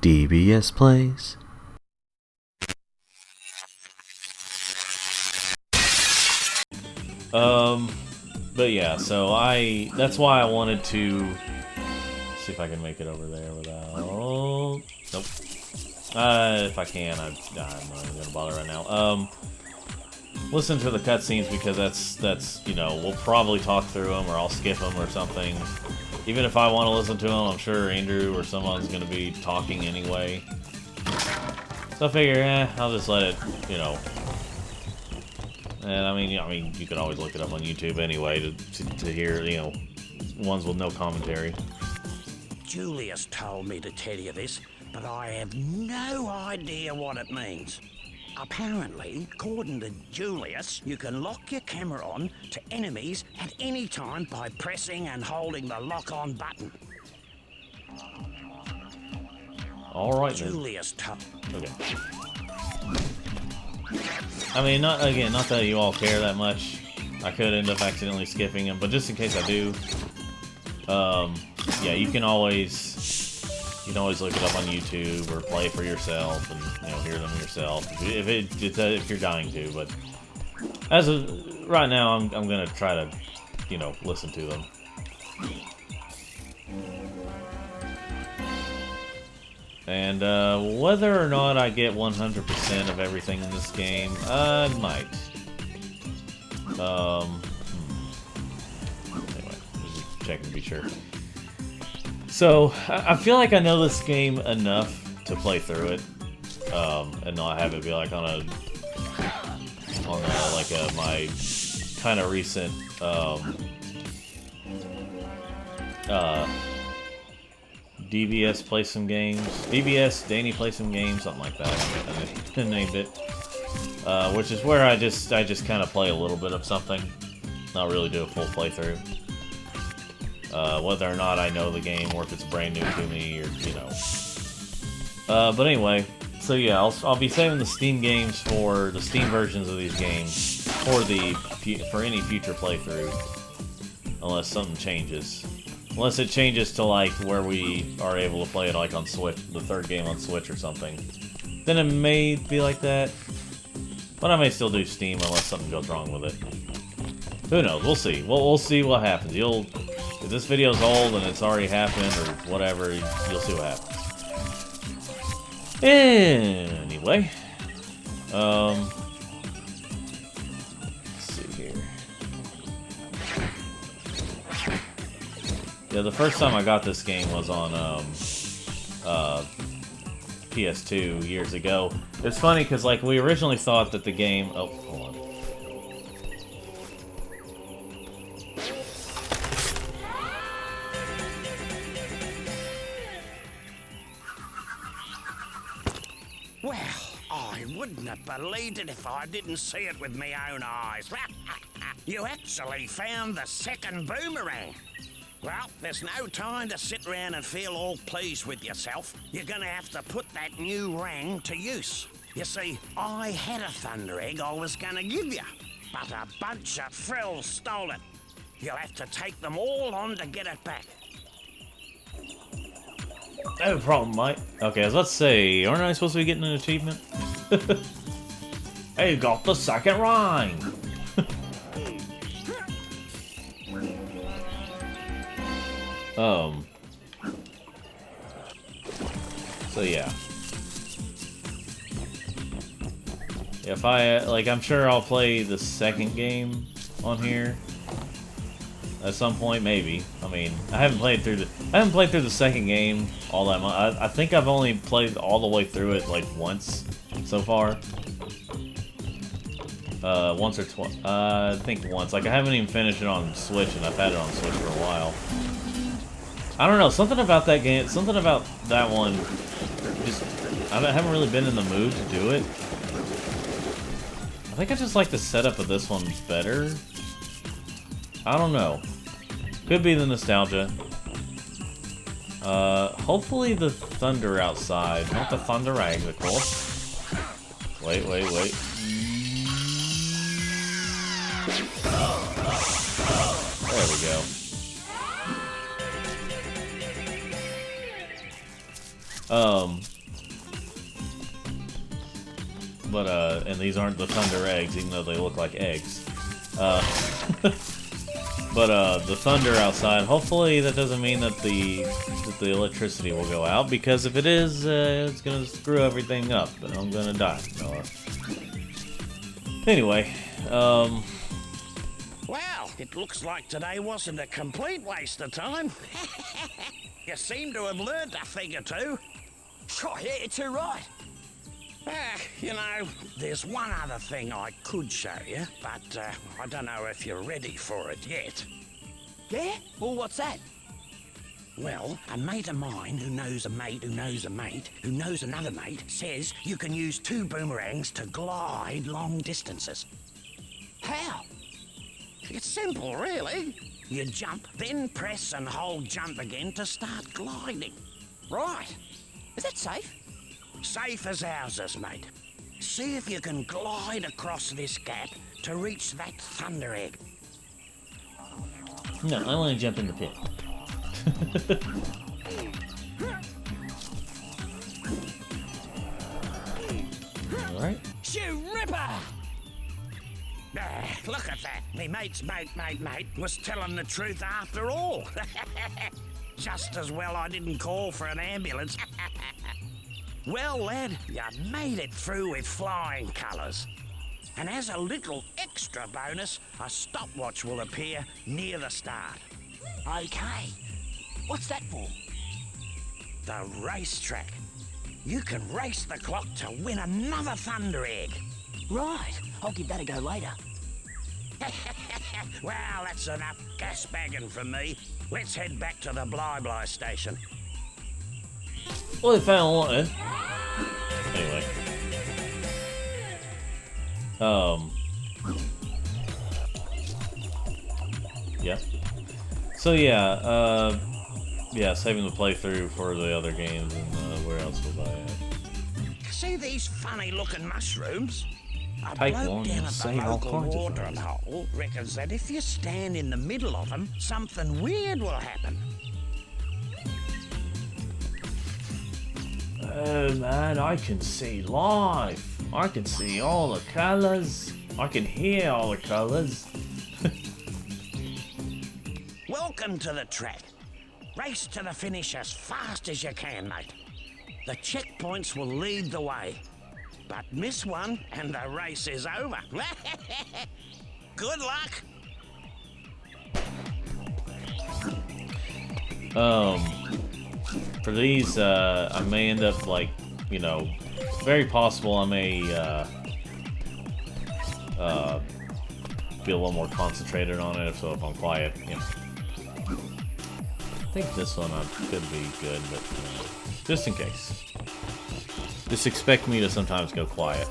DBS Plays. But yeah, so that's why I wanted to see if I can make it over there without, nope. If I can, I'm not even gonna bother right now. Listen to the cutscenes because that's, you know, we'll probably talk through them or I'll skip them or something. Even if I want to listen to them, I'm sure Andrew or someone's gonna be talking anyway. So I figure, I'll just let it, you know. And I mean, you can always look it up on YouTube anyway to hear, you know, ones with no commentary. Julius told me to tell you this, but I have no idea what it means. Apparently, according to Julius, you can lock your camera on to enemies at any time by pressing and holding the lock-on button. All right, Julius told. Okay. I mean, not that you all care that much. I could end up accidentally skipping them, but just in case I do, yeah, you can always look it up on YouTube or play for yourself and, you know, hear them yourself if you're dying to. But as of right now, I'm gonna try to, you know, listen to them. And whether or not I get 100% of everything in this game, I might. Anyway, just checking to be sure. So I feel like I know this game enough to play through it, and not have it be like my kind of recent DBS Play Some Games. DBS Danny Play Some Games, something like that. I named it. Which is where I just kind of play a little bit of something, not really do a full playthrough. Whether or not I know the game or if it's brand new to me, or you know. But anyway, so yeah, I'll be saving the Steam games for the Steam versions of these games for any future playthrough, unless something changes. Unless it changes to like where we are able to play it like on Switch, the third game on Switch or something. Then it may be like that. But I may still do Steam unless something goes wrong with it. Who knows? We'll see. We'll see what happens. If this video's old and it's already happened or whatever, you'll see what happens. Anyway. Let's see here. Yeah, the first time I got this game was on PS2 years ago. It's funny because like we originally thought that the game. Oh, hold on. Well, I wouldn't have believed it if I didn't see it with my own eyes. You actually found the second boomerang. Well, there's no time to sit around and feel all pleased with yourself. You're gonna have to put that new rang to use. You see, I had a Thunder Egg I was gonna give you, but a bunch of frills stole it. You'll have to take them all on to get it back. No problem, mate. Okay, I was about to say, aren't I supposed to be getting an achievement? Hey, you got the second rang! So yeah. If I'm sure I'll play the second game on here at some point, maybe. I mean, I haven't played through the second game all that much. I think I've only played all the way through it like once so far. Once or twice. I think once. Like I haven't even finished it on Switch, and I've had it on Switch for a while. I don't know, something about that game, something about that one, just, I haven't really been in the mood to do it. I think I just like the setup of this one better. I don't know. Could be the nostalgia. Hopefully the thunder outside, not the thunder egg, of course. Wait. There we go. And these aren't the thunder eggs, even though they look like eggs. But the thunder outside, hopefully that doesn't mean that the electricity will go out, because if it is, it's gonna screw everything up, and I'm gonna die. Anyway, Well, it looks like today wasn't a complete waste of time. You seem to have learned a thing or two. Oh, yeah, you're too right. You know, there's one other thing I could show you, but I don't know if you're ready for it yet. Yeah? Well, what's that? Well, a mate of mine who knows a mate who knows a mate who knows another mate says you can use 2 boomerangs to glide long distances. How? It's simple, really. You jump, then press and hold jump again to start gliding. Right. Is that safe? Safe as houses, mate. See if you can glide across this gap to reach that thunder egg. no, I want to jump in the pit. Alright. Shoe Ripper! Look at that. Me mate's mate was telling the truth after all. Just as well I didn't call for an ambulance. Well, lad, you made it through with flying colours. And as a little extra bonus, a stopwatch will appear near the start. Okay. What's that for? The racetrack. You can race the clock to win another thunder egg. Right. I'll give that a go later. Well, that's enough gas bagging from me. Let's head back to the Bly station. Well, they found one. Anyway. Yeah. So yeah, yeah, saving the playthrough for the other games, and where else was I at? See these funny-looking mushrooms? A Take bloke one down and at the save all local kinds of watering things. hole reckons that if you stand in the middle of them, something weird will happen. Oh man, I can see life. I can see all the colors. I can hear all the colors. Welcome to the track. Race to the finish as fast as you can, mate. The checkpoints will lead the way. But miss one and the race is over. Good luck. For these, I may end up, like, you know, very possible I may, be a little more concentrated on it, so if I'm quiet, you know. I think this one could be good, but, just in case. Just expect me to sometimes go quiet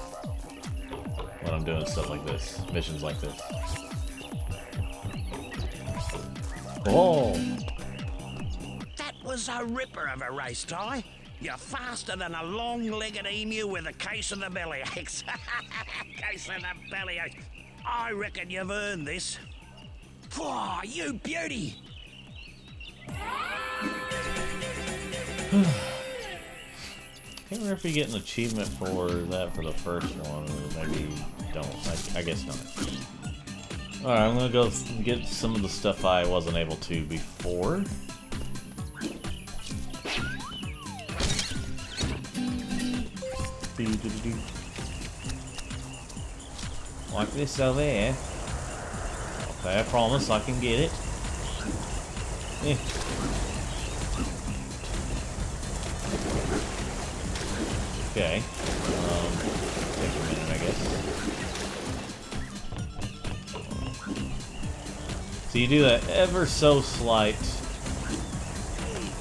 when I'm doing stuff like this, missions like this. Oh! That was a ripper of a race, Ty. You're faster than a long-legged emu with a case of the bellyaches. Case of the bellyaches. I reckon you've earned this. Whoa, you beauty! Can't remember if you get an achievement for that for the first one, or maybe don't. I guess not. Alright, I'm gonna go get some of the stuff I wasn't able to before. Like this over here. Okay, I promise I can get it. Eh. Okay. Take a minute, I guess. So you do that ever so slight.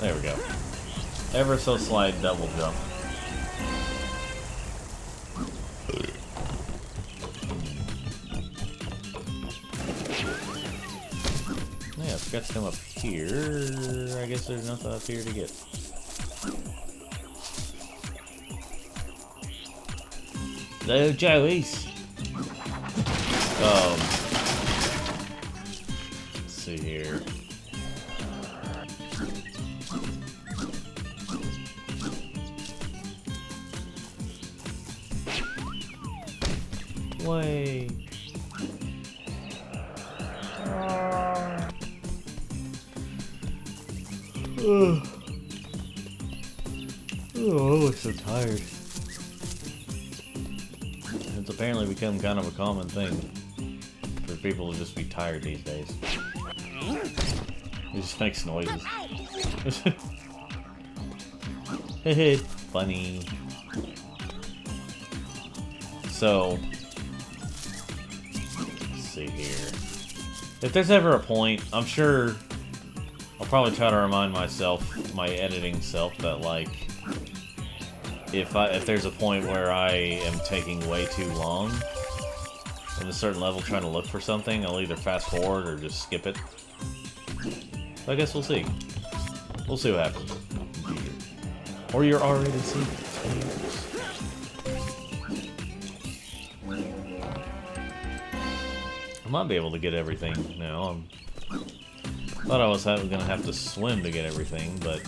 There we go. Ever so slight double jump. Yeah, it's got to come up here. I guess there's nothing up here to get. Hello, Joey's. Let's see here. Way. Oh, I'm so tired. It's apparently become kind of a common thing for people to just be tired these days. It just makes noises. Funny. So, let's see here. If there's ever a point, I'm sure I'll probably try to remind myself, my editing self, that like, if there's a point where I am taking way too long in a certain level trying to look for something, I'll either fast forward or just skip it. So I guess we'll see. We'll see what happens. Or you're already seeing it. I might be able to get everything now. Thought I was gonna have to swim to get everything, but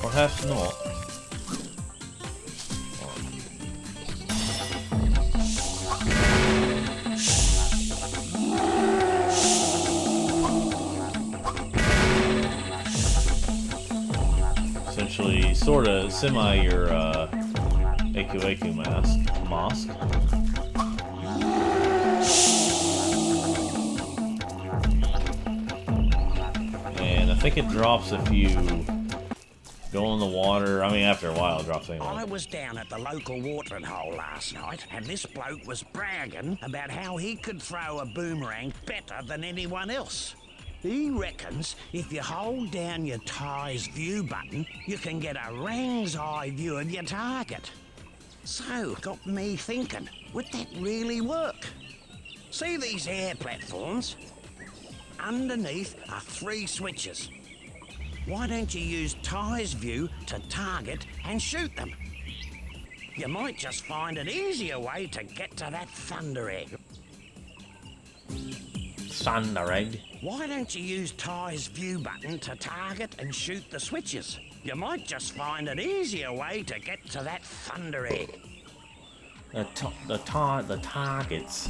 perhaps not. Essentially, sorta, semi your Aku Mosque. And I think it drops if you go in the water. I mean, after a while, it drops anyway. I was down at the local watering hole last night, and this bloke was bragging about how he could throw a boomerang better than anyone else. He reckons if you hold down your tie's view button, you can get a rang's eye view of your target. So, got me thinking, would that really work? See these air platforms? Underneath are 3 switches. Why don't you use Tie's view to target and shoot them? You might just find an easier way to get to that Thunder Egg. Thunder Egg? Why don't you use Tie's view button to target and shoot the switches? You might just find an easier way to get to that Thunder Egg. The targets.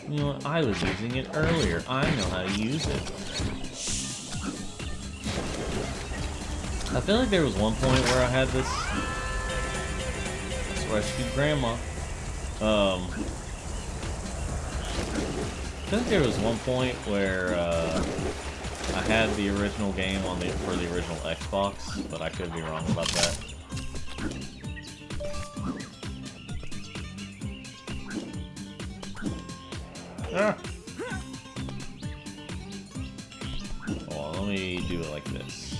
You know what? I was using it earlier. I know how to use it. I feel like there was one point where I had this. Let's rescue Grandma. I think there was one point where I had the original game for the original Xbox, but I could be wrong about that. Ah. Hold on, let me do it like this.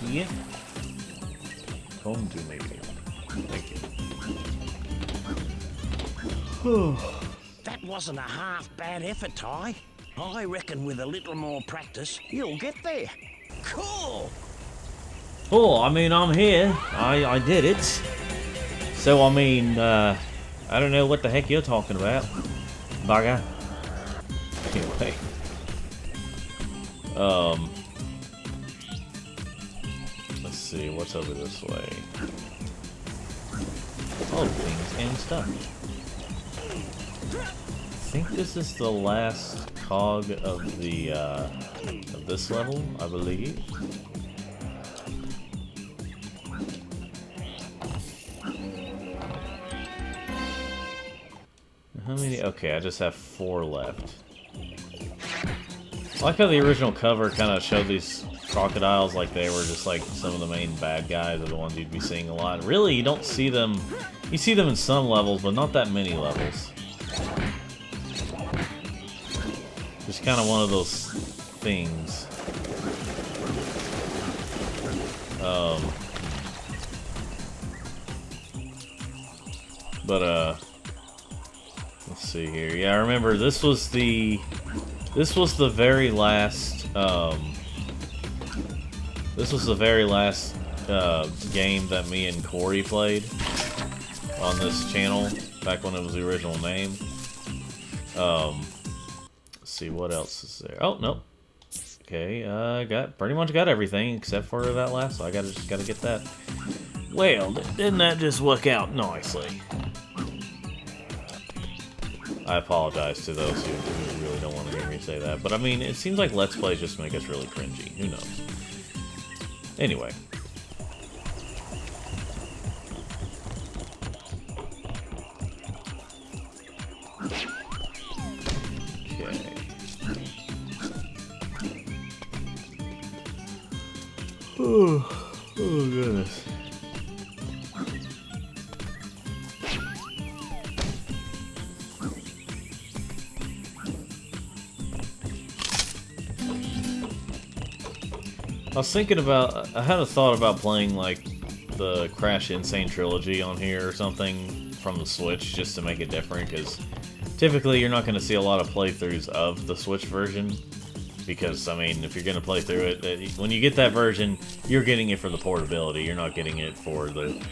Yeah. Come to me. Thank you. That wasn't a half bad effort, Ty. I reckon with a little more practice, you'll get there. Cool! Oh, I mean, I'm here. I did it. So, I mean, I don't know what the heck you're talking about, bugger. Anyway. Let's see, what's over this way? Oh, things and stuff. I think this is the last cog of the, of this level, I believe. How many? Okay, I just have 4 left. I like how the original cover kind of showed these crocodiles like they were just like some of the main bad guys or the ones you'd be seeing a lot. Really, you don't see them. You see them in some levels, but not that many levels. Just kind of one of those things. Let's see here. Yeah, I remember this was the very last game that me and Corey played on this channel back when it was the original name. Let's see what else is there. Oh, nope. Okay, pretty much got everything except for that last one. I just gotta get that. Well, didn't that just work out nicely? I apologize to those who really don't want to hear me say that, but I mean, it seems like Let's Plays just make us really cringy. Who knows? Anyway. Okay. Oh goodness. I was thinking about, I had a thought about playing like the Crash Insane Trilogy on here or something from the Switch just to make it different, because typically you're not going to see a lot of playthroughs of the Switch version, because, I mean, if you're going to play through it, when you get that version, you're getting it for the portability, you're not getting it for the,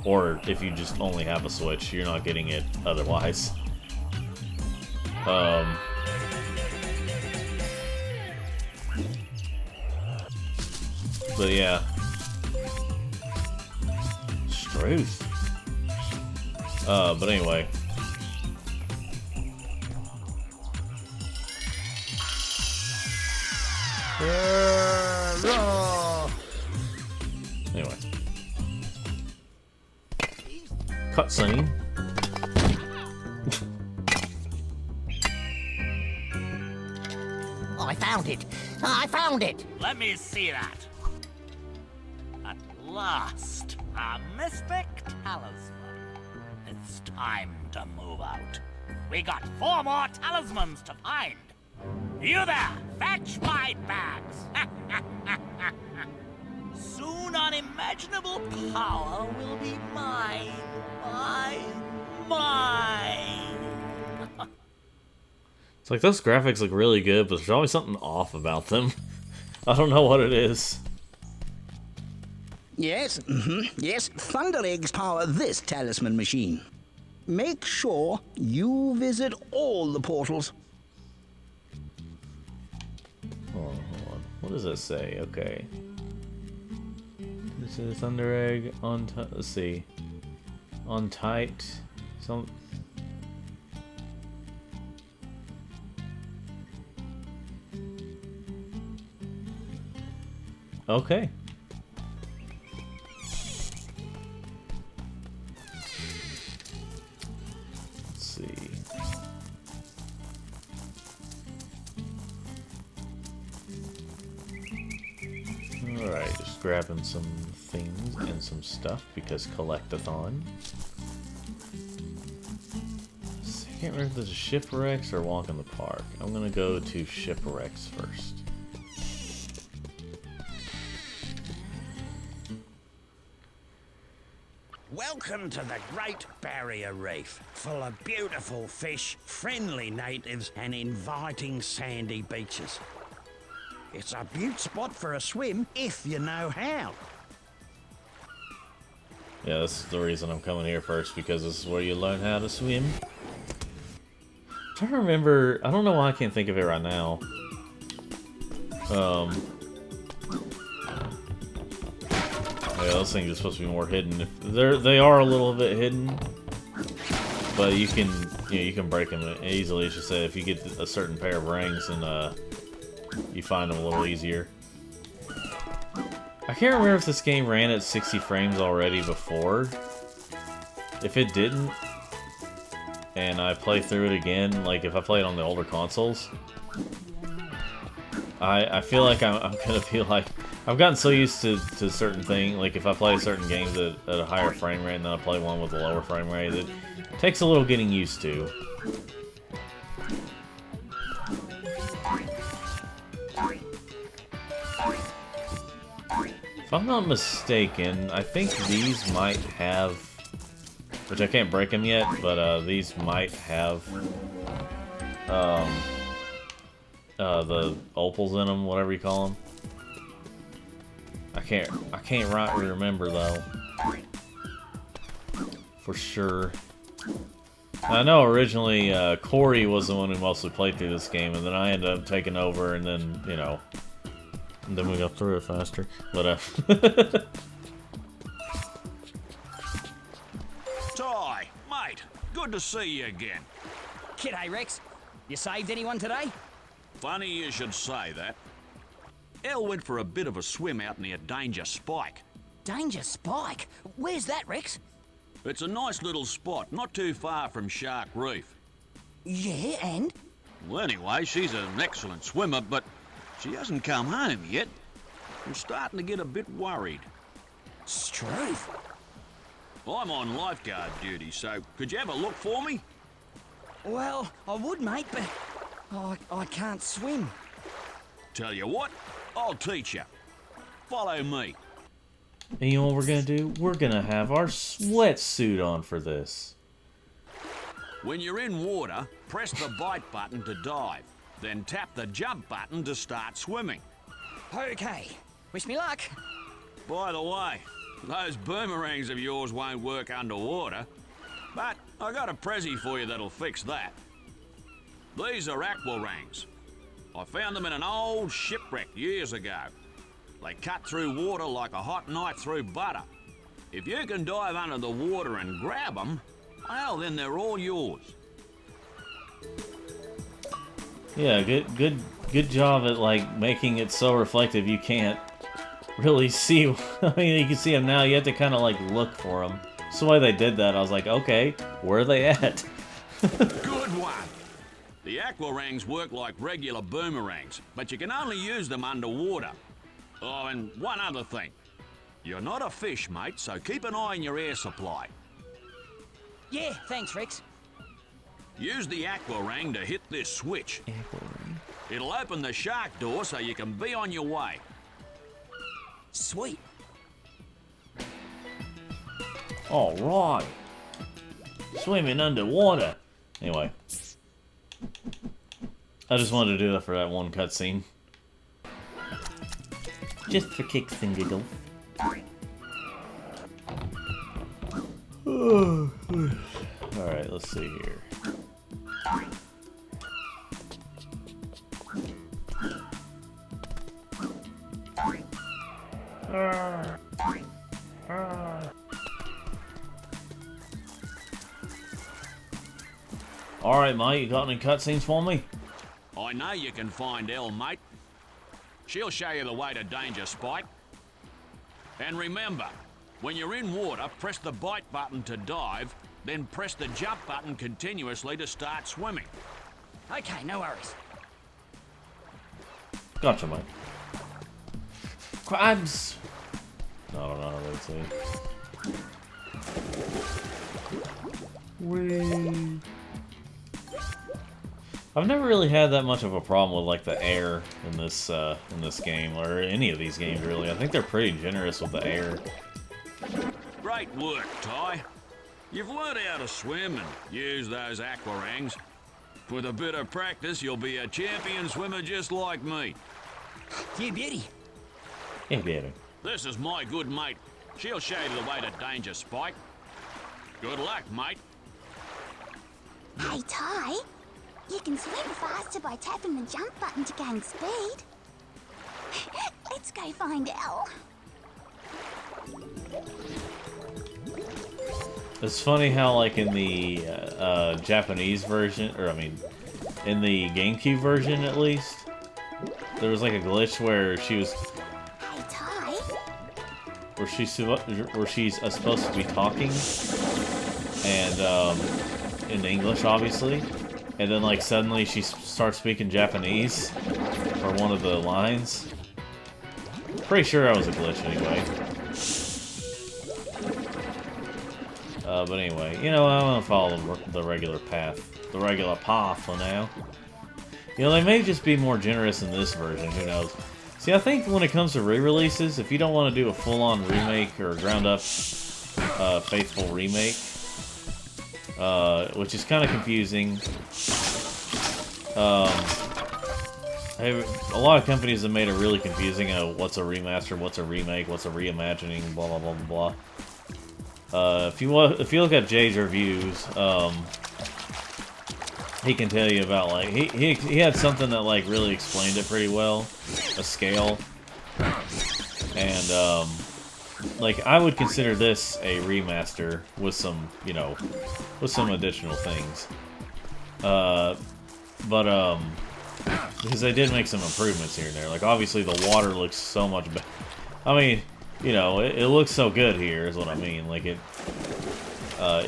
or if you just only have a Switch, you're not getting it otherwise. But yeah. Struth. But anyway. Anyway. Cutscene. I found it! I found it! Let me see that. At last, a mystic talisman. It's time to move out. We got 4 more talismans to find. You there, fetch my bags. Soon unimaginable power will be mine. Mine. It's like those graphics look really good, but there's always something off about them. I don't know what it is. Yes, yes, Thunder Eggs power this talisman machine. Make sure you visit all the portals. Hold on. What does that say? Okay. This is Thunder Egg on. Let's see. On tight. Some. Okay. Let's see. Alright, just grabbing some things and some stuff because collectathon. I can't remember if this is shipwrecks or walk in the park. I'm gonna go to shipwrecks first. Welcome to the Great Barrier Reef, full of beautiful fish, friendly natives, and inviting sandy beaches. It's a beaut spot for a swim if you know how. Yeah, this is the reason I'm coming here first, because this is where you learn how to swim. I'm trying to remember, I don't know why I can't think of it right now. Yeah, those things are supposed to be more hidden. They are a little bit hidden, but you can break them easily. As you said, if you get a certain pair of rings, and you find them a little easier. I can't remember if this game ran at 60 frames already before. If it didn't, and I play through it again, like if I play it on the older consoles, I feel like I'm gonna feel like I've gotten so used to certain things. Like if I play certain games at a higher frame rate and then I play one with a lower frame rate, it takes a little getting used to. If I'm not mistaken, I think these might have, which I can't break them yet, but these might have the opals in them, whatever you call them. I can't rightly remember though, for sure. I know originally Corey was the one who mostly played through this game, and then I ended up taking over, and then, you know, And then we got through it faster. But, Ty, mate, good to see you again. G'day, Rex. You saved anyone today? Funny you should say that. Elle went for a bit of a swim out near Danger Spike. Danger Spike? Where's that, Rex? It's a nice little spot, not too far from Shark Reef. Yeah, and? Well, anyway, she's an excellent swimmer, but she hasn't come home yet. I'm starting to get a bit worried. Struth. I'm on lifeguard duty, so could you have a look for me? Well, I would, mate, but I can't swim. Tell you what, I'll teach you. Follow me. and you know what we're gonna do? We're gonna have our sweatsuit on for this. When you're in water, press the bite button to dive, then tap the jump button to start swimming. Okay. Wish me luck. By the way, those boomerangs of yours won't work underwater, but I got a prezi for you that'll fix that. These are aquarangs. I found them in an old shipwreck years ago. They cut through water like a hot knife through butter. If you can dive under the water and grab them, well, then they're all yours. Yeah, good job at like making it so reflective you can't really see. I mean, you can see them now. You have to kind of like look for them. So the way they did that, I was like, okay, where are they at? Good one. The aquarangs work like regular boomerangs, but you can only use them underwater. Oh, and one other thing. You're not a fish, mate, so keep an eye on your air supply. Yeah, thanks, Rex. Use the aquarang to hit this switch. It'll open the shark door so you can be on your way. Sweet. All right, swimming underwater. Anyway, I just wanted to do that for that one cutscene, just for kicks and giggles. All right, let's see here. All right, mate, you got any cutscenes for me? I know you can find Elle, mate. She'll show you the way to Danger Spike. And remember, when you're in water, press the bite button to dive, then press the jump button continuously to start swimming. Okay, no worries. Gotcha, mate. Crabs! No, I don't know how to say it. Whee! I've never really had that much of a problem with like the air in this game, or any of these games really. I think they're pretty generous with the air. Great work, Ty. You've learned how to swim and use those aquarangs. With a bit of practice, you'll be a champion swimmer just like me. You beauty. Yeah, baby. This is my good mate. She'll show you the way to Danger Spike. Good luck, mate. Hey, Ty, you can swim faster by tapping the jump button to gain speed. Let's go find Elle. It's funny how, like, in the Japanese version, or I mean, in the GameCube version at least, there was like a glitch where she was, Hey, Ty, where she's supposed to be talking, and in English, obviously, and then like suddenly she starts speaking Japanese for one of the lines. Pretty sure that was a glitch anyway. But anyway, you know, I'm gonna follow the regular path. The regular path for now. You know, they may just be more generous in this version, who knows. See, I think when it comes to re-releases, if you don't want to do a full-on remake or ground-up faithful remake, which is kind of confusing, a lot of companies have made it really confusing what's a remaster, what's a remake, what's a reimagining, blah blah blah blah blah. If you look at Jay's reviews, he can tell you about, like, he had something that like really explained it pretty well, a scale, And, like, I would consider this a remaster with some, you know, with some additional things. Because they did make some improvements here and there. Like, obviously the water looks so much better. I mean, you know, it looks so good here is what I mean. Like, it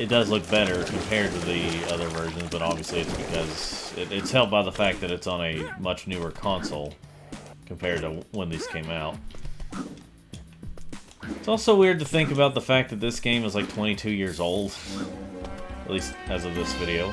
does look better compared to the other versions, but obviously it's because it's helped by the fact that it's on a much newer console compared to when these came out. It's also weird to think about the fact that this game is like 22 years old, at least as of this video.